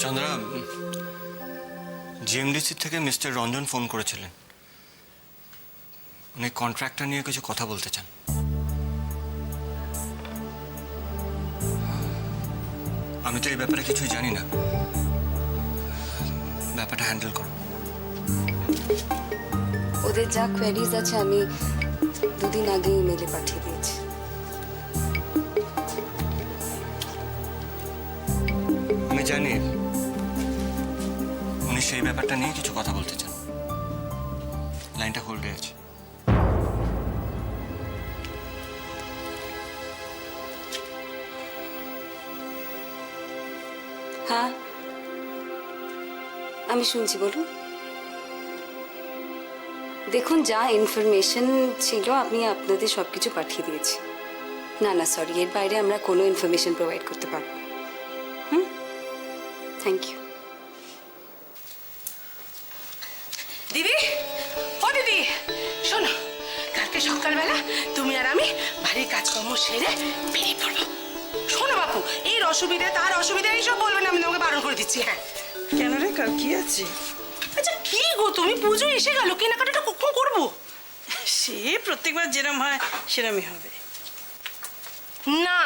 চন্দ্রা, জিএমডিসি থেকে mister Ranjan phone করেছিলেন। উনি কন্ট্রাক্টটা নিয়ে কিছু কথা বলতে চান। আমি তো এই ব্যাপারে কিছুই জানি না, ব্যাপারটা হ্যান্ডেল করো। ওদের যা কোয়েরিজ আছে আমি দুদিন আগে ইমেলে পাঠিয়ে দিয়েছি। আমি জানি উনি সেই ব্যাপারটা নিয়ে কিছু কথা বলতে চান। লাইনটা হোল্ডে আছে। হ্যাঁ, আমি শুনছি, বলুন। দেখুন, যা ইনফরমেশন ছিল আমি আপনাদের সবকিছু পাঠিয়ে দিয়েছি। না না, সরি, এর বাইরে আমরা কোনো ইনফরমেশন প্রোভাইড করতে পারবো না। Thank you. দিদি, ও দিদি, শোনো, কালকে সকালবেলা তুমি আর আমি বাড়ির কাজকর্ম সেরে বেরিয়ে পড়বো। শোনো বাপু, এর অসুবিধা তার অসুবিধা এইসব বলবে না, আমি তোমাকে বারণ করে দিচ্ছি। হ্যাঁ, কেন রে, কাল কি আছে? আচ্ছা কি গো, তুমি পুজো এসে গেল, কেনাকাটাটা কখন করবো? সে প্রত্যেকবার যেরম হয় সেরমই হবে। না,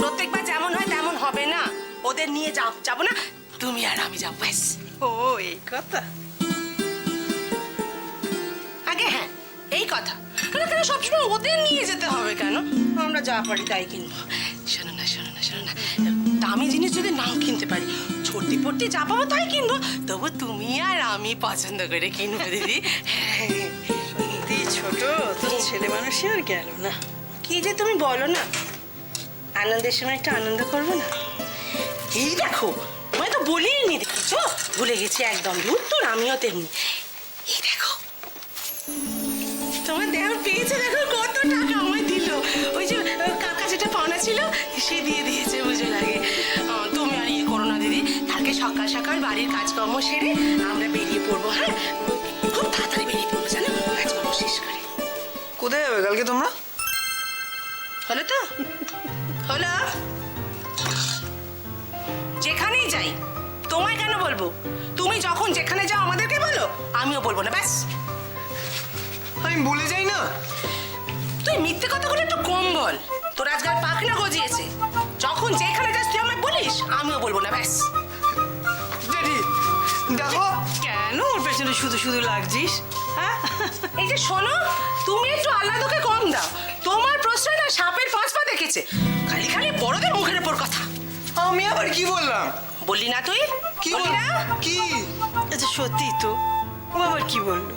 প্রত্যেকবার যেমন হয় তেমন হবে না। ওদের নিয়ে যাবো না, তুমি আর আমি যাবো, ব্যাস। ও, এই কথা। আগে হ্যাঁ, এই কথা। কেন সবসময় ওদের নিয়ে যেতে হবে কেন? আমরা যা পারি তাই কিনবো। শোনো না, শোনো না, শোনো না, দামি জিনিস যদি নাও কিনতে পারি, ছোটি পড়তে যা পাবো তাই কিনবো, তবু তুমি আর আমি পছন্দ করে কিনবো দিদি। সত্যি ছোট, তোর ছেলে মানুষই আর গেল না। কি যে তুমি বলো না, আনন্দের সময় একটু আনন্দ করবো না? এই দেখো, তোমায় তো বলিনি, দেখেছো, ভুলে গেছি একদম। উত্তর আমিও তেমনি। এই দেখো, তোমার দেহ পেয়েছে, দেখো কত টাকা আমায় দিল। ওই যে কাকা যেটা পাওনা ছিল সে দিয়ে দিয়েছে বুঝে লাগে। তুমি আর ইয়ে করো না দিদি, কালকে সকাল সকাল বাড়ির কাজকর্ম সেরে আমরা বেরিয়ে পড়বো। হ্যাঁ, খুব তাড়াতাড়ি বেরিয়ে পড়বো, জানো, কাজকর্ম শেষ করে। কোথায় যাবে কালকে তোমরা? হলো তো, হলো। যেখানেই যাই তোমায় কেন বলবো? তুমি যখন যেখানে যাও আমাদেরকে বলো, আমিও বলবো না, ব্যাস। আমি ভুলে যাই না। তুই মিথ্যে কথাগুলো একটু কম বল। তোর আজকাল পাখনা গজিয়েছে। যখন যেখানে যাস তুই আমায় বলিস, আমিও বলবো না, ব্যাস। ড্যাডি, দেখো। কেন ওর পেছনে শুধু শুধু লাগছিস? হ্যাঁ, এই যে শোনো, তুমি একটু আল্লাদকে কম দাও। তোমার প্রশ্রয় না সাপের 5 পা দেখেছে। খালি খালি বড়দের মুখের উপর কথা। আমি আবার কি বললাম? বললি না তুই? কি বললি না? কি? আচ্ছা সত্যি তো, ও আবার কি বললো?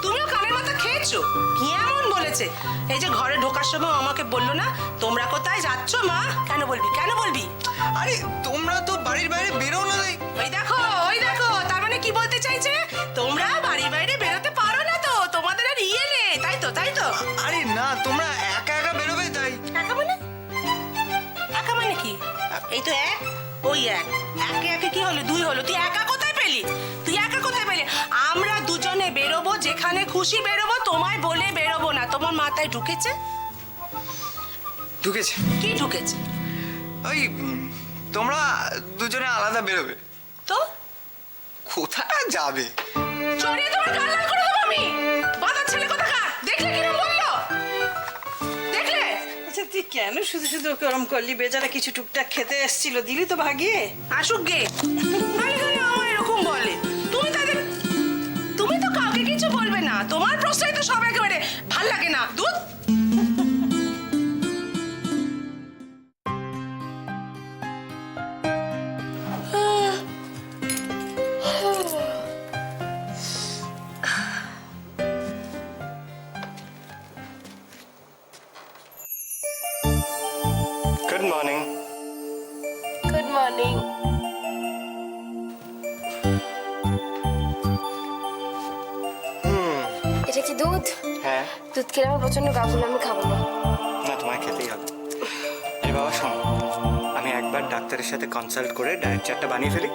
তুমিও কানের মাথা খেয়েছো? কি এমন বলেছে? এই যে ঘরে ঢোকার সময় আমাকে বললো না, তোমরা কোথায় যাচ্ছ মা? কেন বলবি, কেন বলবি? আরে তোমরা তো বাড়ির বাইরে বেরো না। ওই দেখো, ওই দেখো, তার মানে কি বলতে চাইছে? তোমরা বাড়ির বাইরে বেরোতে পারো না তো, তোমাদের আর ইয়ে নেই, তাই তো, তাই তো? আরে না, তোমরা একা একা বেরোবে তাই। একা মানে? একা মানে কি? এই তো এক, ওই এক। একে একে কি হলো, 2 হলো। তুই একা কোথায় পেলি? তুই একা কোথায় পেলি? আমরা দুজনে বেরোবো, যেখানে খুশি বেরোবো, তোমায় বলে বেরোবো না। তোমার মাথায় ঢুকেছে? ঢুকেছে। কি ঢুকেছে? ওই তোমরা দুজনে আলাদা বেরোবে তো কোথায় যাবে? চড়িয়ে তোমার গাল লাল করে দেবো আমি। বাঁধার ছেলে কোথাকার, দেখলে কিরম বললো? দেখলে? আচ্ছা তুই কেন শুধু শুধু ওকে ওরম করলি? বেচারা কিছু টুকটাক খেতে এসেছিল, দিলি তো ভাগিয়ে। আসুক গে, খালি খালি আমার এরকম বলে। তুমি তো কাউকে কিছু বলবে না। তোমার প্রশ্রয় তো সব একেবারে ভাল লাগে না। দুধ গুড মর্নিং। Good morning. এটা কি দুধ? হ্যাঁ। দুধ খেলে আমার প্রচন্ড গা ফুলে, আমি খাবো না। না, তোমায় খেতেই হবে। আরে বাবা শোনো, আমি একবার ডাক্তারের সাথে কনসাল্ট করে ডায়েট চার্টটা বানিয়ে ফেলি,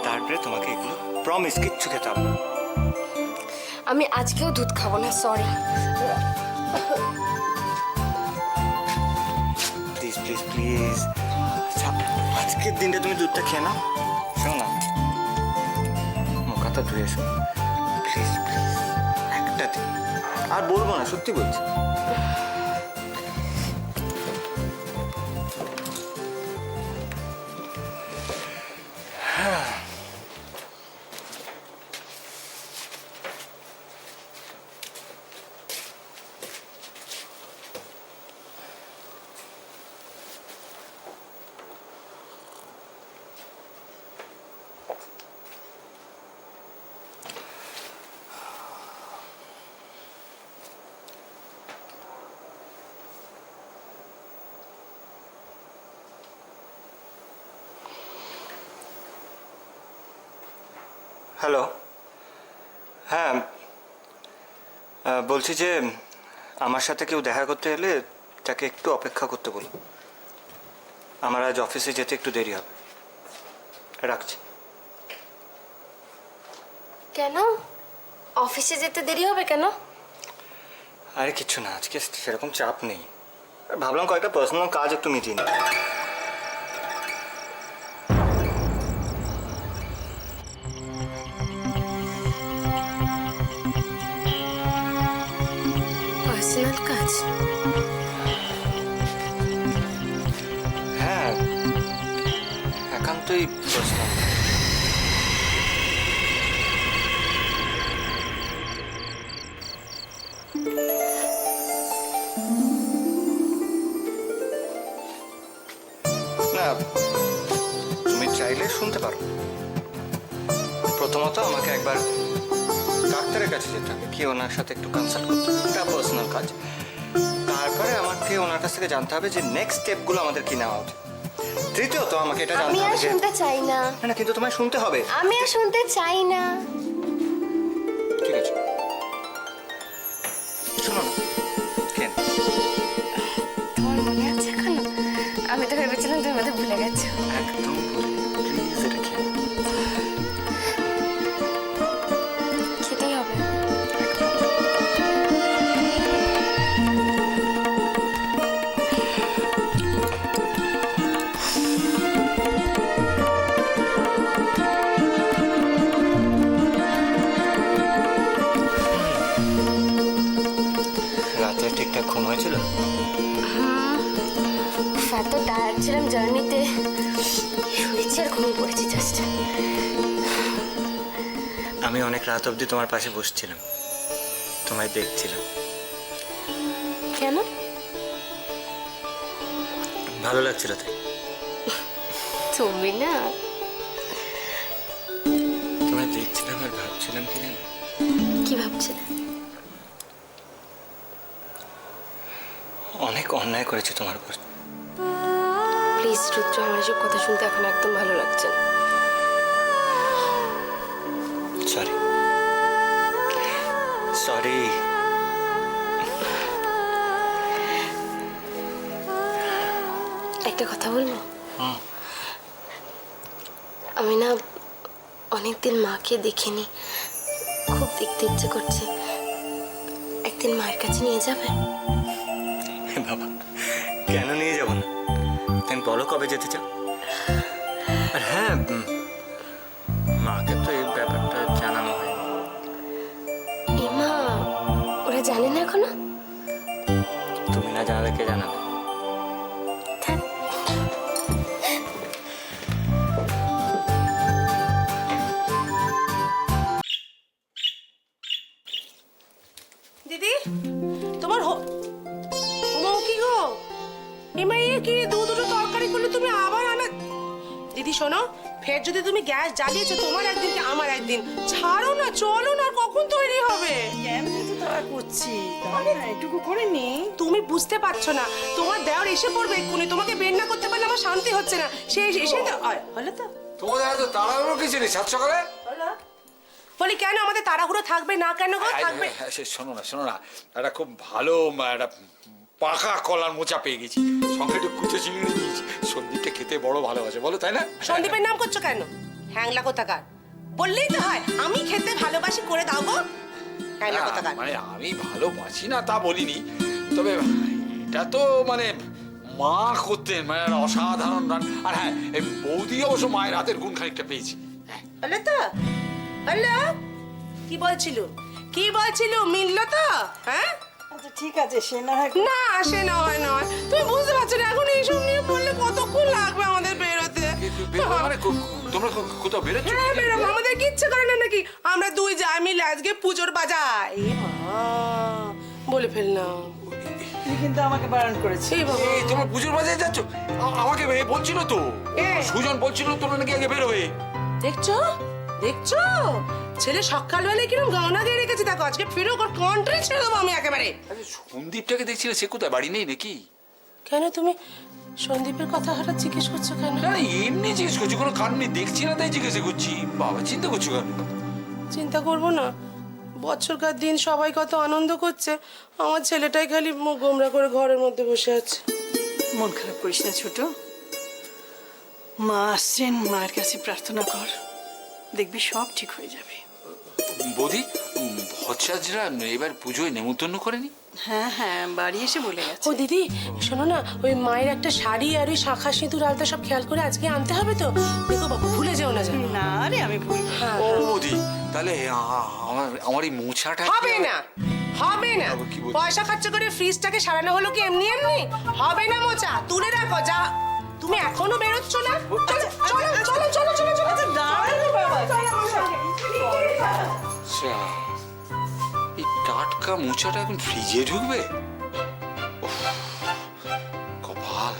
তারপরে তোমাকে এগুলো প্রমিস কিচ্ছু খেতে হবে। আমি আজকেও দুধ খাবো না, সরি। প্লিজ প্লিজ প্লিজ, আজকের দিনটা তুমি দুধটা খেয়ে নাও। শোনো না, হাতটা ধুয়ে এসো প্লিজ প্লিজ, একটা দিন। আর বলবো না, সত্যি বলছি। হ্যালো, হ্যাঁ, বলছি যে আমার সাথে কেউ দেখা করতে এলে তাকে একটু অপেক্ষা করতে বলো। আমার আজ অফিসে যেতে একটু দেরি হবে। রাখছি। কেন? অফিসে যেতে দেরি হবে কেন? আরে কিছু না, আজকে সেরকম চাপ নেই। ভাবলাম কয়েকটা পার্সোনাল কাজ একটু মিটিয়ে নিই। পার্সোনাল কাজ? হ্যাঁ, একান্তই পার্সোনাল। না, তুমি চাইলে শুনতে পারো। প্রথমত আমাকে একবার ডাক্তারের কাছে যেতে হবে, কি ওনার সাথে একটু কনসাল্ট করতে হবে, এটা পার্সোনাল কাজ। তারপরে আমাকে ওনার কাছ থেকে জানতে হবে যে নেক্সট স্টেপগুলো আমাদের কি নেওয়া উচিত। তৃতীয়ত আমাকে এটা আমি জানতে আর হবে যে শুনতে চাই না। না, কিন্তু তোমায় শুনতে হবে। আমি আর শুনতে চাই না। ঠিক আছে, শোনো না। কেন? তোমার মনে আছে এখনো? আমি তো ভেবেছিলাম তুমি আমাদের ভুলে গেছো। একদম প্লিজ, এটা খেয়ে নাও। খেতেই হবে। রাতে ঠিকঠাক ঘুম হয়েছিল? এত টায়ার্ড ছিলাম জার্নিতে, শুয়েছি আর ঘুমিয়ে পড়েছি জাস্ট। আমি অনেক রাত অবধি তোমার পাশে বসছিলাম, তোমায় দেখছিলাম। কেন? ভালো লাগছিল তাই। তুমি না, তোমায় দেখছিলাম আর ভাবছিলাম কি জানো, কি ভাবছিলে? অনেক অন্যায় করেছে তোমার উপর। প্লিজ রুদ্র, আমার এসব কথা শুনতে এখন একদম ভালো লাগছে না। Sorry sorry. একটা কথা বলবো? আমি না অনেকদিন মাকে দেখিনি, খুব দেখতে ইচ্ছে করছে। একদিন মায়ের কাছে নিয়ে যাবে? বাবা, কেন নিয়ে যাবো না? তুমি বলো কবে যেতে চাও। আর হ্যাঁ, মাকে তো এই ব্যাপারটা জানানো হয়নি। মা ওরা জানে না এখনো? তুমি না জানালে কে জানাবে? থাক। দিদি, তোমার কি গো, এমা ইয়ে কি দুটো তরকারি করলে তুমি আবার আনা। দিদি শোনো, ফের যদি তুমি গ্যাস জ্বালিয়েছো, তোমার একদিন কি আমার একদিন, ছাড়ো না, চলো না, কখন তৈরি হবে? কেন তো তারা করছি, তাহলে না এটুকু করে নি। তুমি বুঝতে পারছো না, তোমার দেওর এসে পড়বে এক্ষুনি, তোমাকে বের না করতে পারলে আমার শান্তি হচ্ছে না। সে এসে হলো তো তোমাদের এত তাড়াহুড়ো কি ছিল সাত সকালে? বলি কেন আমাদের তাড়াহুড়ো থাকবে না? কেন গো থাকবে? শোনো না, একটা খুব ভালো একটা পাকা কলার মোচা পেয়ে গেছি, সঙ্গে একটু কুচো চিংড়ি নিয়েছি। সন্দীপটা খেতে বড় ভালোবাসে, বলো তাই না? সন্দীপের নাম করছো কেন? হ্যাংলা কোথাকার, বললেই তো হয় আমি খেতে ভালোবাসি, করে দাও গো। হ্যাংলা কোথাকার। মানে আমি ভালোবাসি না তা বলিনি, তবে এটা তো মানে মা করতেন, মানে একটা অসাধারণ রান। আর হ্যাঁ, এই বৌদি অবশ্য মায়ের হাতের গুণ খানিকটা পেয়েছি। বলে তো হ্যালো, কি বলছিল? কি বলছিল? মিললো তো? হ্যাঁ, আচ্ছা ঠিক আছে, সে না হয় না সে নয় নয়, তুমি বুঝতে পারছো না এখন এইসব নিয়ে বললে কতক্ষণ লাগবে আমাদের বেরোতে। মানে তোমরা কোথাও বেরোচ্ছ? হ্যাঁ বেরোবো, আমাদের কিচ্ছু করে না নাকি? আমরা দুই যাই মিলে আজকে পুজোর বাজার। এ মা, বলে ফেললাম। তুমি কিন্তু আমাকে বারণ করেছি। এই বাবা, এই তোমরা পুজোর বাজারে যাচ্ছ? আমাকে বলছিল তো, সুজন বলছিল তোমরা নাকি আগে বেরোবে। দেখছো দেখছো ছেলে সকালবেলায় কিরকম গহনা দিয়ে রেখেছে, দেখো আজকে ফিরে ওর কন্ট্রি ছেড়ে দেবো আমি একেবারে। আরে সন্দীপটাকে দেখছিলে, সে কোথায়, বাড়ি নেই নাকি? কেন তুমি সন্দীপের কথা হঠাৎ জিজ্ঞেস করছো কেন? না এমনি জিজ্ঞেস করছি, কোনো কারণ নেই, দেখছি না তাই জিজ্ঞেস করছি। বাবা চিন্তা করছো কেন? চিন্তা করবো না, বছরকার দিন সবাই কত আনন্দ করছে, আমার ছেলেটাই খালি মুখ গোমরা করে ঘরের মধ্যে বসে আছে। মন খারাপ করিস না ছোট, মা আসছেন, মায়ের কাছে প্রার্থনা কর, দেখবি সব ঠিক হয়ে যাবে। বৌদি, ভট্টাচার্যরা এবার পুজোয় নেমন্তন্ন করেনি? হ্যাঁ হ্যাঁ, বাড়ি এসে বলে ও গেছে। দিদি শোনো না, ওই মায়ের একটা শাড়ি আর ওই শাঁখা সিঁদুর আলতা সব খেয়াল করে আজকে আনতে হবে তো, দেখো বাবু ভুলে যেও না যেন। না রে, আমি ভুল। হ্যাঁ, ও বৌদি, তাহলে আমার এই মোছাটা হবে না হবে না, আবার কি বলছিস? পয়সা খরচ করে ফ্রিজটাকে সারানো হলো কি এমনি এমনি? হবে না মোচা, তুলে রাখো যা। তুমি এখনো বেরোচ্ছ না? চলো চলো চলো চলো চলো চলো আচ্ছা দাঁড়া রে বাবা। আচ্ছা, এই টাটকা মোচাটা এখন ফ্রিজে ঢুকবে? উফ, কপাল।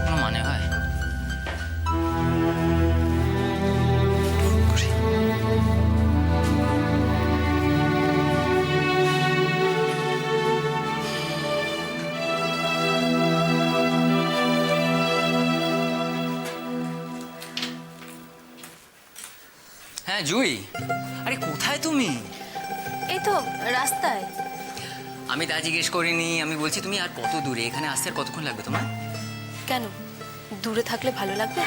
কোনো মানে হয়? হ্যাঁ জুই, আরে কোথায় তুমি? এই তো রাস্তায়। আমি তা জিজ্ঞেস করিনি, আমি বলছি তুমি আর কত দূরে, এখানে আসতে আর কতক্ষণ লাগবে তোমার? কেন, দূরে থাকলে ভালো লাগবে?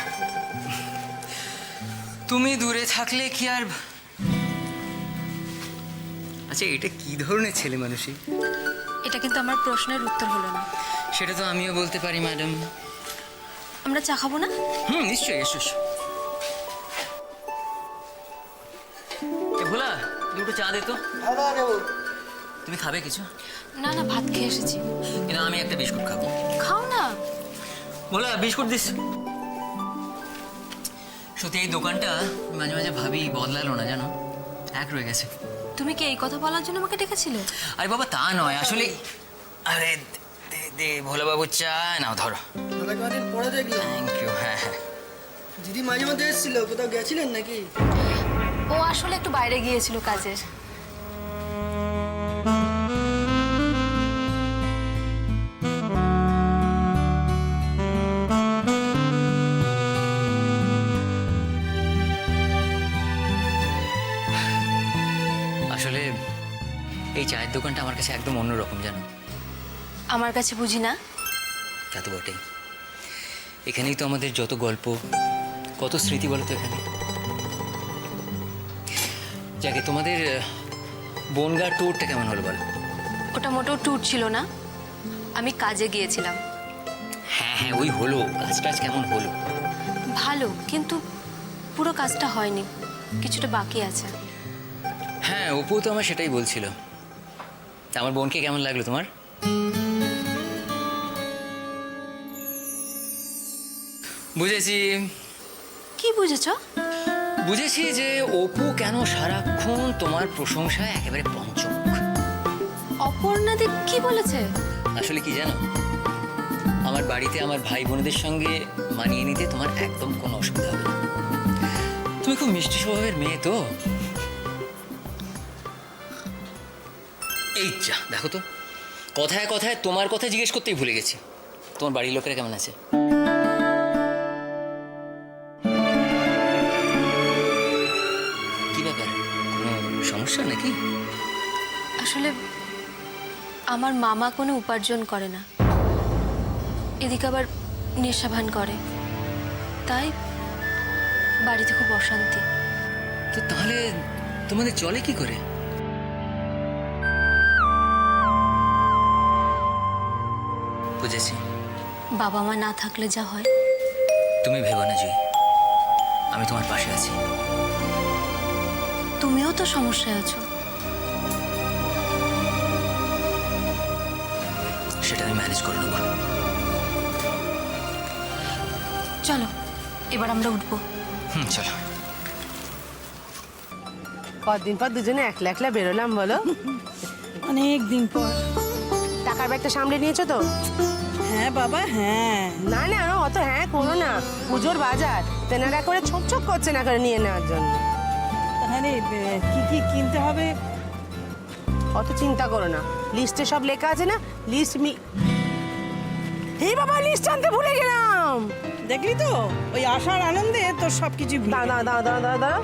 তুমি দূরে থাকলে কি আর, আচ্ছা এটা কি ধরনের ছেলে মানুষই? এটা কিন্তু আমার প্রশ্নের উত্তর হলো না। সেটা তো আমিও বলতে পারি ম্যাডাম। আমরা চা খাবো না? নিশ্চয়ই, এসো এসো। এ ভোলা, দুটো চা দে তো। তুমি খাবে কিছু? না না, ভাত খেয়ে এসেছি। কিন্তু আমি একটা বিস্কুট খাবো। খাও না। ভোলা বিস্কুট দিস। সত্যি এই দোকানটা মাঝে মাঝে ভাবি বদলালো না, জানো, এক রয়ে গেছে। তুমি কি এই কথা বলার জন্য আমাকে ডেকেছিলে? আরে বাবা তা নয় আসলে, আরে দে দে ভোলাবাবু চা নাও, ধরো। কদিন পরে দেখলাম থ্যাংক ইউ। হ্যাঁ হ্যাঁ, দিদি মাঝে মধ্যে এসেছিল, কোথাও গেছিলেন নাকি? ও আসলে একটু বাইরে গিয়েছিল কাজের। আসলে এই চায়ের দোকানটা আমার কাছে একদম অন্যরকম, জানো। আমার কাছে বুঝি না? তা তো বটেই, এখানেই তো আমাদের যত গল্প, কত স্মৃতি বলো তো এখানে। যাকে তোমাদের বনগা ট্যুরটা কেমন হলো বলো? ওটা মোটেও ট্যুর ছিল না, আমি কাজে গিয়েছিলাম। হ্যাঁ হ্যাঁ ওই হলো, কাজ টাজ কেমন হলো? ভালো, কিন্তু পুরো কাজটা হয়নি, কিছুটা বাকি আছে। হ্যাঁ অপু তো আমার সেটাই বলছিল। তা আমার বোনকে কেমন লাগলো তোমার? বুঝেছি। কি বুঝেছো? বুঝেছি যে অপু কেন সারাক্ষণ তোমার প্রশংসায় একেবারে পঞ্চমুখ। অপর্ণাদি কি বলেছে? আসলে কি জানো, আমার বাড়িতে আমার ভাই বোনেদের সঙ্গে মানিয়ে নিতে তোমার একদম কোনো অসুবিধা হবে না। তুমি খুব মিষ্টি স্বভাবের মেয়ে তো। এই যা দেখো তো, কথায় কথায় তোমার কথা জিজ্ঞেস করতেই ভুলে গেছি। তোমার বাড়ির লোকেরা কেমন আছে? কি ব্যাপার, কোনো সমস্যা নাকি? আসলে আমার মামা কোনো উপার্জন করে না, এদিকে আবার নেশাভান করে, তাই বাড়িতে খুব অশান্তি। তো তাহলে তোমাদের চলে কি করে? বুঝেছি। বাবা মা না থাকলে যা হয়। তুমি ভেবো না জুই, আমি তোমার পাশে আছি। তুমিও তো সমস্যায় আছো। সেটা আমি ম্যানেজ করে নেবো। চলো এবার আমরা উঠবো। চলো। কদিন পর দুজনে একলা একলা বেরোলাম বলো? অনেক দিন পর। টাকার ব্যাগটা সামলে নিয়েছো তো? হ্যাঁ বাবা, হ্যাঁ। না না অত হ্যাঁ করো না, পুজোর বাজার তেনারা করে ছোপ ছোপ করছে না করে নিয়ে নেওয়ার জন্য। তাহলে কি কি কিনতে হবে? অত চিন্তা করো না, লিস্টে সব লেখা আছে না, লিস্ট এই বাবা লিস্ট আনতে ভুলে গেলাম। দেখলি তো, ওই আসার আনন্দে তোর সবকিছু দাঁড়া দাঁড়া দাঁড়া দাঁড়া দাঁড়া,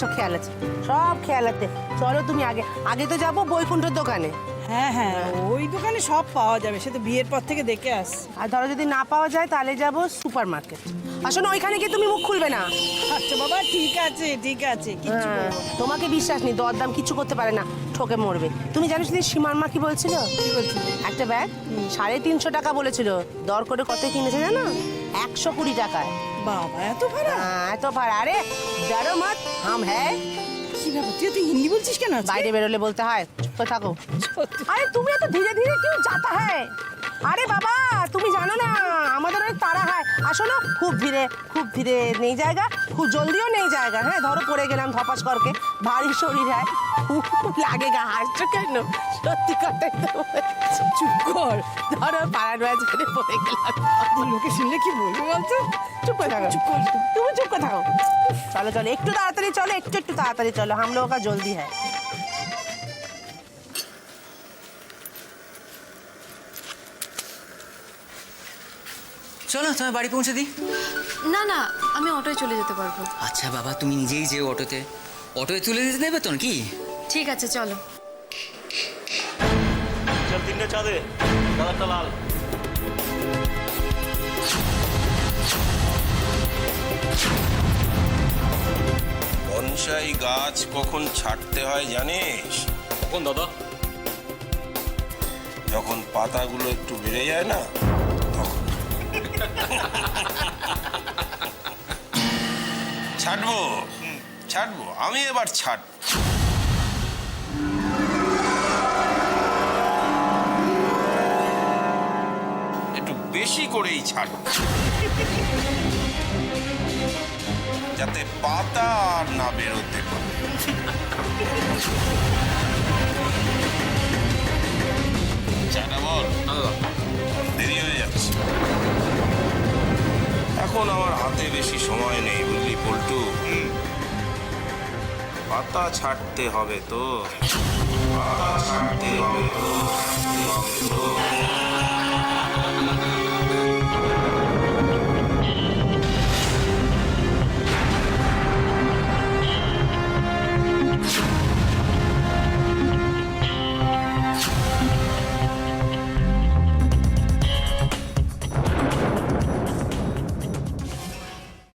সব খেয়াল আছে, সব খেয়াল আছে। চলো তুমি আগে আগে তো যাবো বৈকুণ্ঠর দোকানে। হ্যাঁ হ্যাঁ, ওই দোকানে সব পাওয়া যাবে, সে তো বিয়ের পর থেকে দেখে আস। আর ধরো যদি না পাওয়া যায় তাহলে যাবো সুপার মার্কেট। আসলে ওইখানে গিয়ে তুমি মুখ খুলবে না। আচ্ছা বাবা, ঠিক আছে ঠিক আছে, কিচ্ছু হ্যাঁ, বলবো না। তোমাকে বিশ্বাস নেই, দরদাম কিছু করতে পারে না, ঠকে মরবে। তুমি জানো সেদিন সীমার মা কি বলছিল? কি বলছিস? একটা ব্যাগ 350 টাকা বলেছিল, দর করে কত কিনেছে জানো? 120 টাকায়। বাবা এত ভাড়া? এত ভাড়া? আরে ডরো মত, হাম হ্যায়। কি ব্যাপার, তুই হিন্দি বলছিস কেন আজকে? বাইরে বেরোলে বলতে হয়, চুপ করে থাকো। সত্যি। আরে তুমি এত ধীরে ধীরে কেউ যাতা হ্যায়? আরে বাবা তুমি জানো না আমাদের অনেক তাড়া হয়, আসলে খুব ধীরে নেই জায়গা, খুব জলদিও নেই জায়গা। হ্যাঁ ধরো পড়ে গেলাম ধপাস করকে, ভারী শরীর হয়, খুব লাগে গা। হাসছো কেন? সত্যি কথাই তো বলছি। চুপ কর, ধরো পাড়ার মাঝখানে পড়ে গেলাম। লোকে শুনলে কি বলবো বলতো? চুপ করে থাকো, চুপ কর। তুমি চুপ করে থাকো। চলো চলো একটু তাড়াতাড়ি চলো, একটু তাড়াতাড়ি চলো, হাম লোগোं का জলদি है। চলো তোমার বাড়ি পৌঁছে দিই। না না, আমি অটোয় চলে যেতে পারবো। আচ্ছা বাবা, তুমি নিজেই যে অটোতে, অটোয় তুলে দিতে দেবে তো নাকি? ঠিক আছে চলো। চল 3টে চা দে, কালারটা লাল। বনসাই গাছ কখন ছাঁটতে হয় জানিস? কখন দাদা? যখন পাতাগুলো একটু বেড়ে যায় না তখন। ছাঁটবো আমি এবার ছাড়। একটু বেশি করেই ছাড়, যাতে পাতা আর না বেরোতে পারে। চাটা বল, দেরি হয়ে যাচ্ছে। এখন আমার হাতে বেশি সময় নেই বুঝলি পল্টু। পাতা ছাড়তে হবে তো, পাতা ছাড়তে হবে তো।